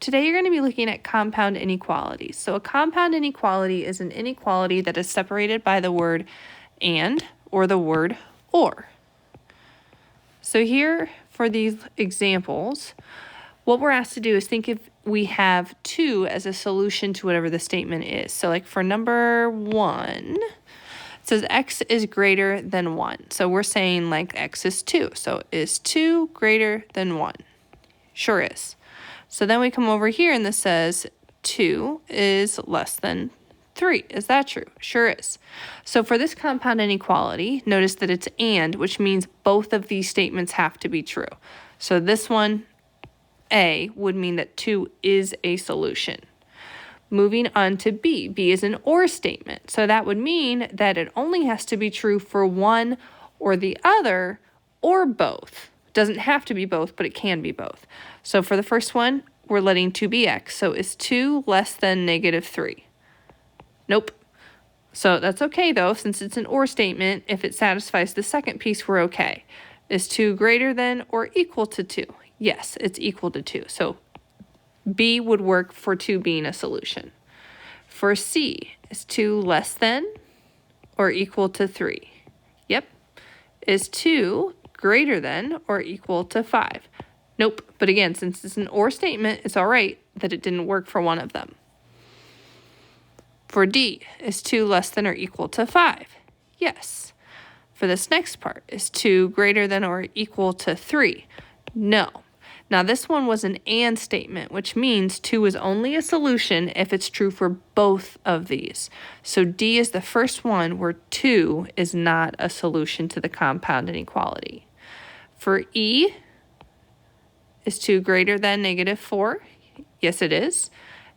today you're going to be looking at compound inequalities. So a compound inequality is an inequality that is separated by the word and or the word or. So here for these examples, what we're asked to do is think if we have 2 as a solution to whatever the statement is. So like for number 1, it says x is greater than 1. So we're saying like x is 2. So is 2 greater than 1? Sure is. So then we come over here and this says 2 is less than 3. Is that true? Sure is. So for this compound inequality, notice that it's and, which means both of these statements have to be true. So this one, A, would mean that 2 is a solution. Moving on to B. B is an or statement. So that would mean that it only has to be true for one or the other or both. It doesn't have to be both, but it can be both. So for the first one, we're letting 2 be x. So is 2 less than negative 3? Nope. So that's okay though, since it's an or statement. If it satisfies the second piece, we're okay. Is 2 greater than or equal to 2? Yes, it's equal to 2. So B would work for 2 being a solution. For C, is 2 less than or equal to 3? Yep. Is 2 greater than or equal to 5? Nope. But again, since it's an or statement, it's all right that it didn't work for one of them. For D, is 2 less than or equal to 5? Yes. For this next part, is 2 greater than or equal to 3? No. Now this one was an and statement, which means 2 is only a solution if it's true for both of these. So D is the first one where 2 is not a solution to the compound inequality. For E, is 2 greater than negative 4? Yes, it is.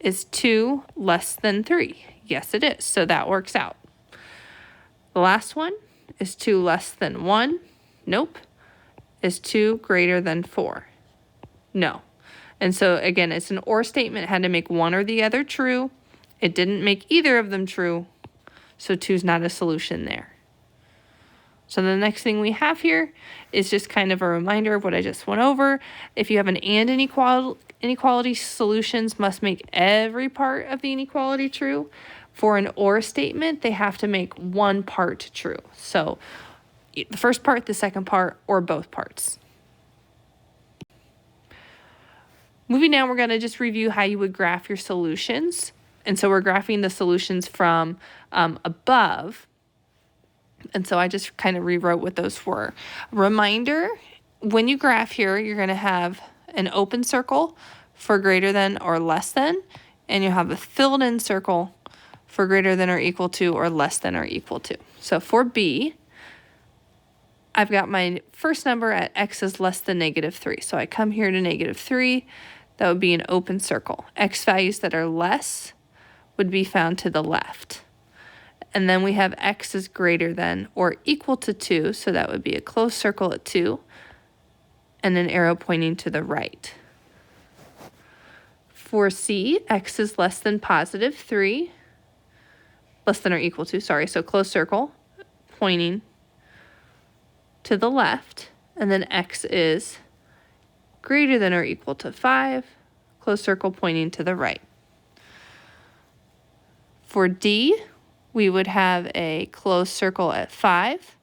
Is 2 less than 3? Yes, it is. So that works out. The last one, is 2 less than 1? Nope. Is 2 greater than 4? No. And so again, it's an or statement. It had to make one or the other true. It didn't make either of them true. So 2 is not a solution there. So the next thing we have here is just kind of a reminder of what I just went over. If you have an and inequality, solutions must make every part of the inequality true. For an or statement, they have to make one part true. So the first part, the second part, or both parts. Moving down, we're going to just review how you would graph your solutions. And so we're graphing the solutions from above. And so I just kind of rewrote what those were. Reminder, when you graph here, you're going to have an open circle for greater than or less than, and you have a filled in circle for greater than or equal to or less than or equal to. So for B, I've got my first number at x is less than negative 3. So I come here to negative 3. That would be an open circle. X values that are less would be found to the left. And then we have x is greater than or equal to 2. So that would be a closed circle at 2 and an arrow pointing to the right. For C, x is less than positive 3. Less than or equal to, sorry. So closed circle pointing to the left, and then x is greater than or equal to 5, closed circle pointing to the right. For D, we would have a closed circle at 5,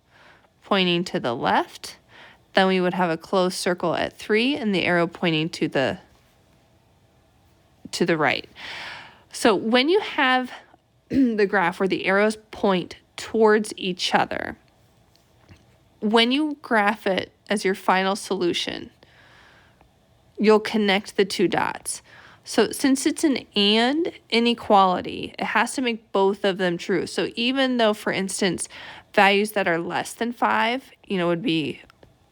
pointing to the left. Then we would have a closed circle at 3, and the arrow pointing to the right. So when you have the graph where the arrows point towards each other, when you graph it as your final solution, you'll connect the two dots. So since it's an and inequality, it has to make both of them true. So even though, for instance, values that are less than 5, would be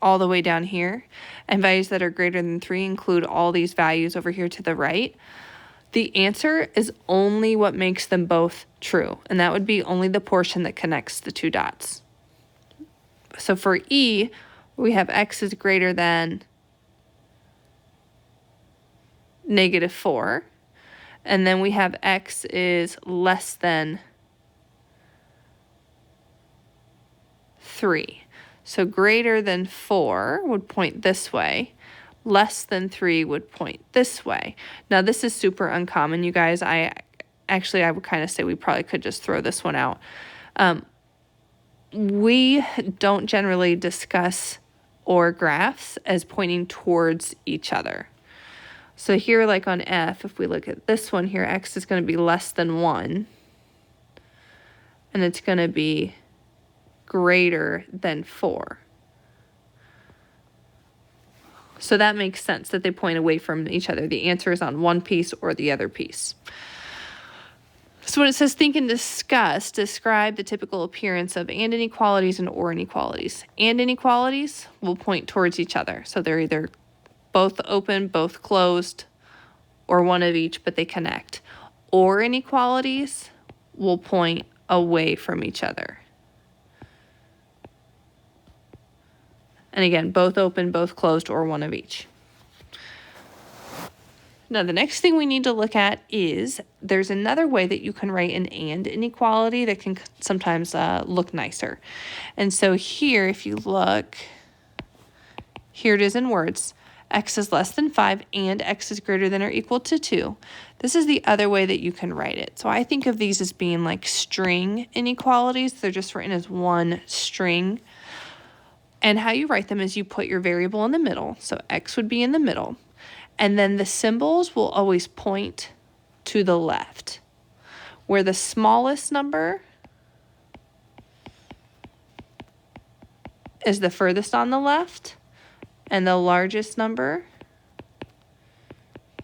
all the way down here, and values that are greater than 3 include all these values over here to the right, the answer is only what makes them both true, and that would be only the portion that connects the two dots. So for E, we have x is greater than negative 4, and then we have x is less than 3. So greater than 4 would point this way, less than 3 would point this way. Now, this is super uncommon, you guys. I would kind of say we probably could just throw this one out. We don't generally discuss or graphs as pointing towards each other. So here, like on F, if we look at this one here, X is going to be less than 1. And it's going to be greater than 4. So that makes sense that they point away from each other. The answer is on one piece or the other piece. So when it says think and discuss, describe the typical appearance of and inequalities and or inequalities. And inequalities will point towards each other. So they're either both open, both closed, or one of each, but they connect. Or inequalities will point away from each other. And again, both open, both closed, or one of each. Now, the next thing we need to look at is there's another way that you can write an and inequality that can sometimes look nicer. And so here, if you look, here it is in words. X is less than 5 and X is greater than or equal to 2. This is the other way that you can write it. So I think of these as being like string inequalities. They're just written as one string. And how you write them is you put your variable in the middle. So X would be in the middle. And then the symbols will always point to the left, where the smallest number is the furthest on the left, and the largest number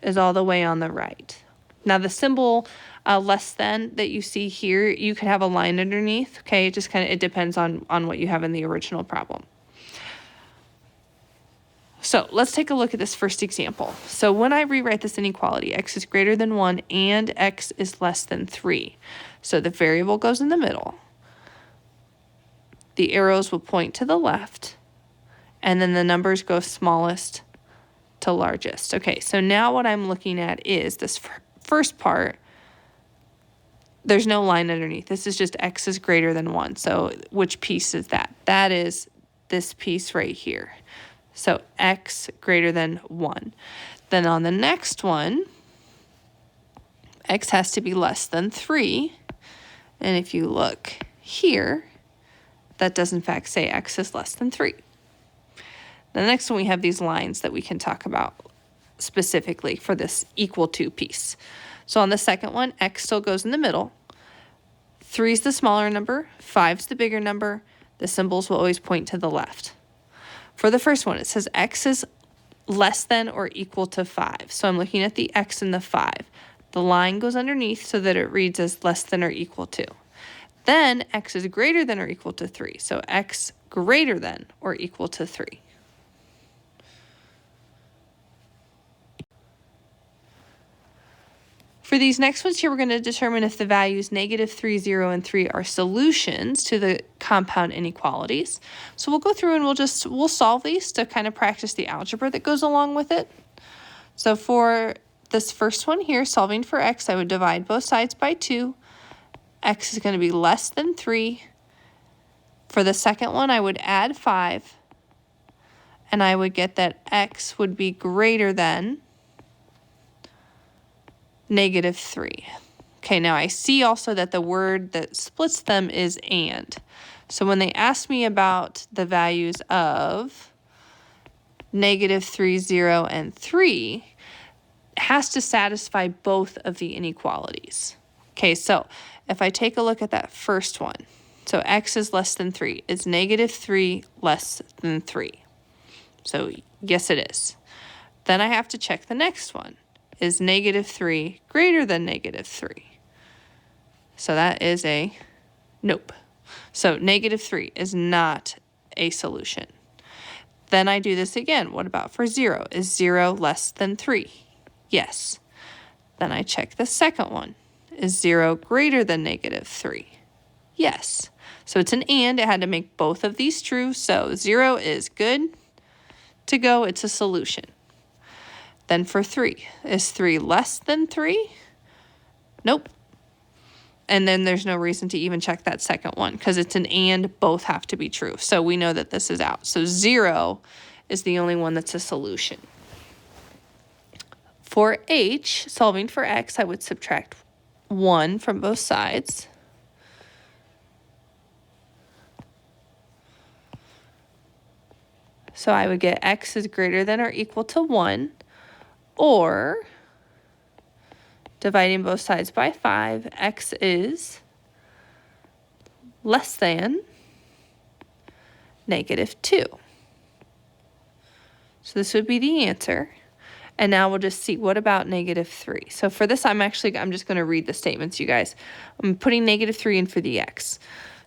is all the way on the right. Now the symbol less than that you see here, you could have a line underneath, okay? It depends on what you have in the original problem. So let's take a look at this first example. So when I rewrite this inequality, X is greater than 1 and X is less than 3. So the variable goes in the middle. The arrows will point to the left, and then the numbers go smallest to largest. Okay, so now what I'm looking at is this first part. There's no line underneath. This is just X is greater than 1. So which piece is that? That is this piece right here. So X greater than 1. Then on the next one, X has to be less than 3. And if you look here, that does in fact say X is less than 3. The next one, we have these lines that we can talk about specifically for this equal to piece. So on the second one, X still goes in the middle. 3 is the smaller number, 5 is the bigger number. The symbols will always point to the left. For the first one, it says X is less than or equal to 5. So I'm looking at the X and the 5. The line goes underneath so that it reads as less than or equal to. Then X is greater than or equal to 3. So X greater than or equal to 3. For these next ones here, we're going to determine if the values -3, 0, and 3 are solutions to the compound inequalities. So we'll go through and we'll solve these to kind of practice the algebra that goes along with it. So for this first one here, solving for X, I would divide both sides by 2. X is going to be less than 3. For the second one, I would add 5. And I would get that X would be greater than -3. Okay, now I see also that the word that splits them is and. So when they ask me about the values of -3, 0, and 3, it has to satisfy both of the inequalities. Okay, so if I take a look at that first one, so X is less than 3. Is -3 less than 3? So yes, it is. Then I have to check the next one. Is -3 greater than -3? So that is a nope. So -3 is not a solution. Then I do this again. What about for 0? Is 0 less than 3? Yes. Then I check the second one. Is 0 greater than -3? Yes. So it's an and. It had to make both of these true. So 0 is good to go. It's a solution. Then for 3, is 3 less than 3? Nope. And then there's no reason to even check that second one because it's an and, both have to be true. So we know that this is out. So 0 is the only one that's a solution. For h, solving for x, I would subtract 1 from both sides. So I would get x is greater than or equal to 1, or dividing both sides by 5, x is less than -2. So this would be the answer. And now we'll just see, what about -3? So for this, I'm just going to read the statements, you guys. I'm putting -3 in for the x.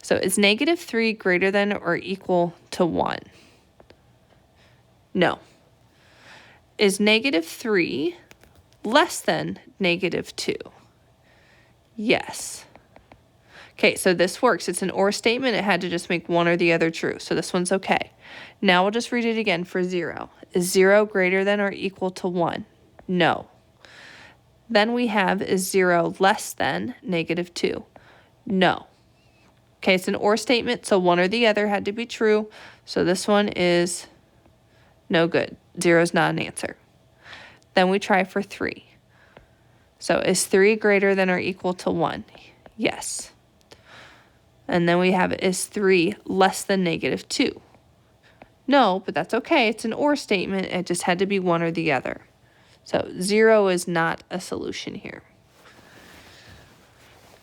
So is -3 greater than or equal to 1? No. Is -3 less than -2? Yes. Okay, so this works. It's an or statement. It had to just make one or the other true. So this one's okay. Now we'll just read it again for 0. Is 0 greater than or equal to 1? No. Then we have, is 0 less than -2? No. Okay, it's an or statement, so one or the other had to be true. So this one is no good. 0 is not an answer. Then we try for 3. So is 3 greater than or equal to 1? Yes. And then we have, is 3 less than -2? No, but that's okay. It's an or statement. It just had to be one or the other. So 0 is not a solution here.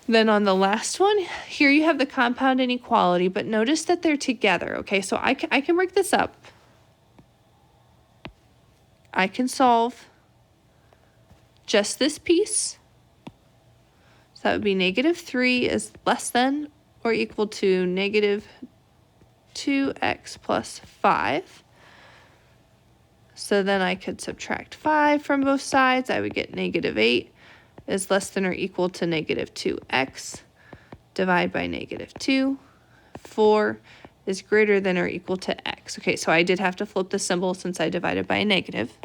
Then on the last one, here you have the compound inequality, but notice that they're together, okay? So I can break this up. I can solve just this piece. So that would be -3 is less than or equal to -2x plus 5. So then I could subtract 5 from both sides. I would get -8 is less than or equal to -2x. Divide by -2. 4 is greater than or equal to x. Okay, so I did have to flip the symbol since I divided by a negative.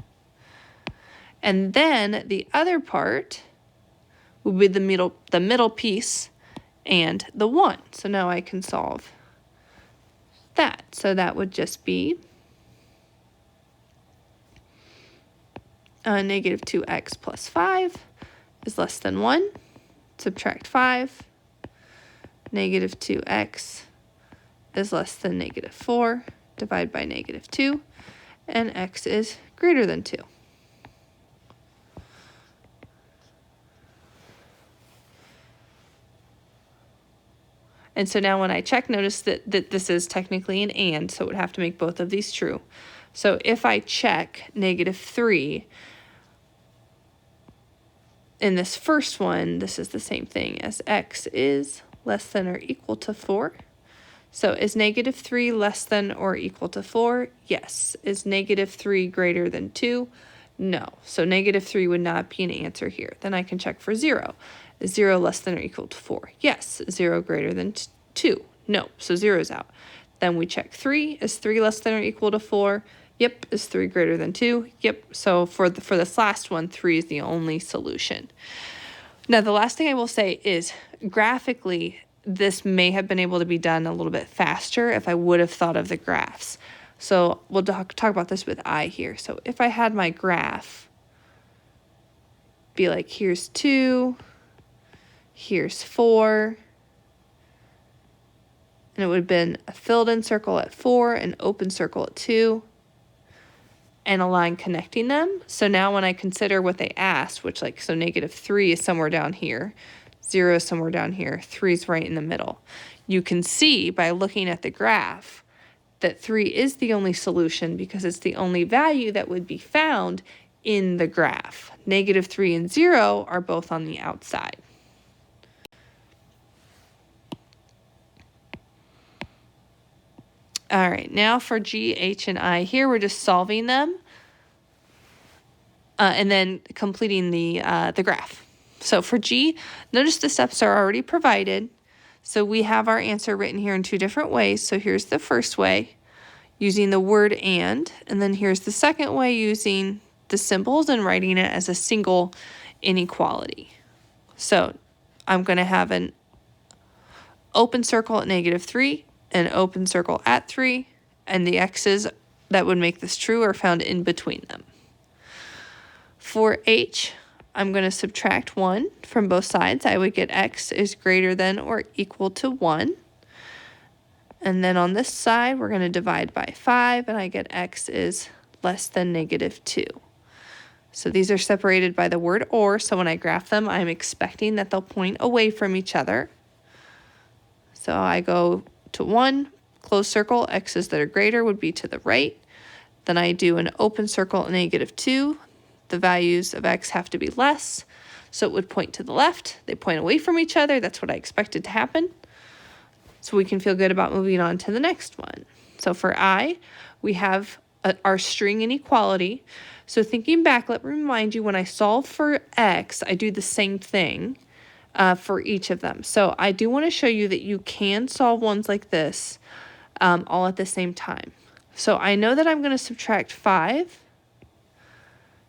And then the other part would be the middle piece and the 1. So now I can solve that. So that would just be -2x plus 5 is less than 1. Subtract 5. -2x is less than -4. Divide by -2. And x is greater than 2. And so now when I check, notice that this is technically an and, so it would have to make both of these true. So if I check -3, in this first one, this is the same thing as x is less than or equal to 4. So is -3 less than or equal to 4? Yes. Is -3 greater than 2? No. So -3 would not be an answer here. Then I can check for 0. Is 0 less than or equal to 4? Yes. 0 greater than 2? No. So 0 is out. Then we check 3. Is 3 less than or equal to 4? Yep. Is 3 greater than 2? Yep. So for this last one, 3 is the only solution. Now, the last thing I will say is graphically, this may have been able to be done a little bit faster if I would have thought of the graphs. So we'll talk about this with I here. So if I had my graph be like, here's 2, here's 4, and it would have been a filled in circle at 4, an open circle at 2, and a line connecting them. So now when I consider what they asked, which so -3 is somewhere down here, 0 is somewhere down here, 3 is right in the middle. You can see by looking at the graph that 3 is the only solution because it's the only value that would be found in the graph. -3 and 0 are both on the outside. All right, now for G, H, and I here, we're just solving them and then completing the graph. So for G, notice the steps are already provided. So we have our answer written here in two different ways. So here's the first way, using the word and then here's the second way, using the symbols and writing it as a single inequality. So I'm going to have an open circle at -3, an open circle at 3, and the x's that would make this true are found in between them. For h, I'm going to subtract 1 from both sides. I would get x is greater than or equal to 1. And then on this side, we're going to divide by 5, and I get x is less than -2. So these are separated by the word or, so when I graph them, I'm expecting that they'll point away from each other. So I go to 1, closed circle, x's that are greater would be to the right. Then I do an open circle, -2. The values of x have to be less, so it would point to the left. They point away from each other. That's what I expected to happen. So we can feel good about moving on to the next one. So for I, we have our string inequality. So thinking back, let me remind you, when I solve for x, I do the same thing for each of them. So I do want to show you that you can solve ones like this all at the same time. So I know that I'm going to subtract 5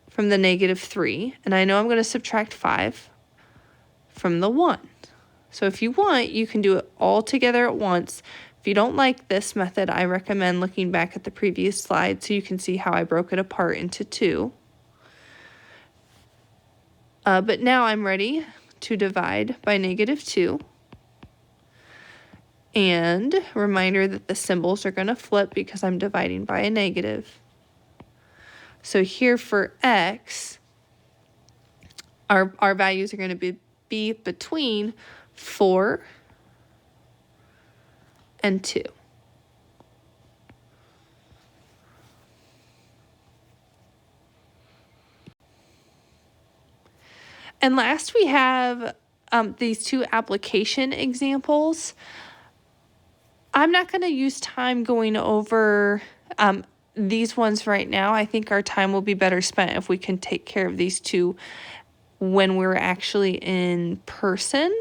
from the -3, and I know I'm going to subtract 5 from the 1. So if you want, you can do it all together at once. If you don't like this method, I recommend looking back at the previous slide so you can see how I broke it apart into 2. But now I'm ready to divide by -2. And reminder that the symbols are going to flip because I'm dividing by a negative. So here for x, our values are going to be between 4 and 2. And last we have these two application examples. I'm not going to use time going over these ones right now. I think our time will be better spent if we can take care of these two when we're actually in person.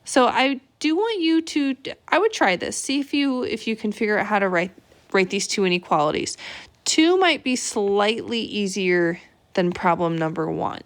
So I do want you to, I would try this. See if you can figure out how to write these two inequalities. 2 might be slightly easier than problem number 1.